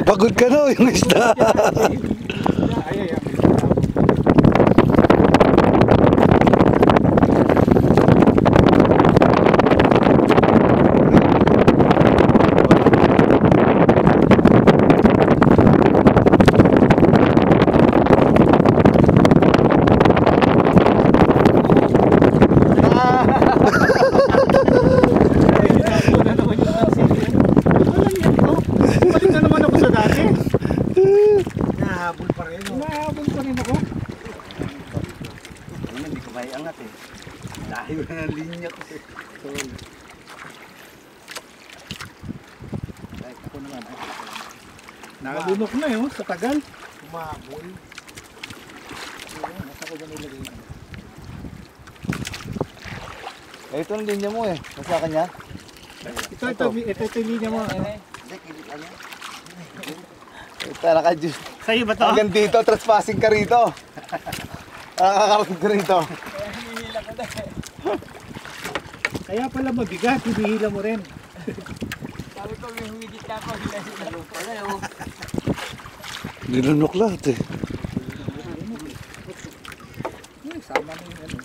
Napapagod ka no yung isda. Ay, nahabol pa rin. Nahabol pa rin ako. Ano, hindi ko may angat eh. Dahil na ng linya ko eh. Sorry. Ay, ako naman. Nakalunok na yun sa tagal. Umabol. Nasa ko dyan ilagay na. Eh, ito ang linya mo eh. Nasa kanya? Ito yung linya mo. Hindi, kilit lang yan. Ito, naka-juice. Sa'yo ba ito? Hanggang dito, trespassing ka rito. Nakakarating ka rito. Kaya pala mabigat, hinihila mo rin. Sabi ko may humigit na ako, hinahilo pala yun. Nilunok lahat eh. Sama na yung ano.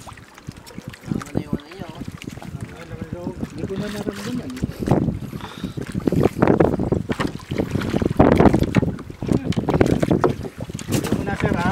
Tama na yung ano niya, oh. Hindi ko na naramdaman. Ito mo na sir ha.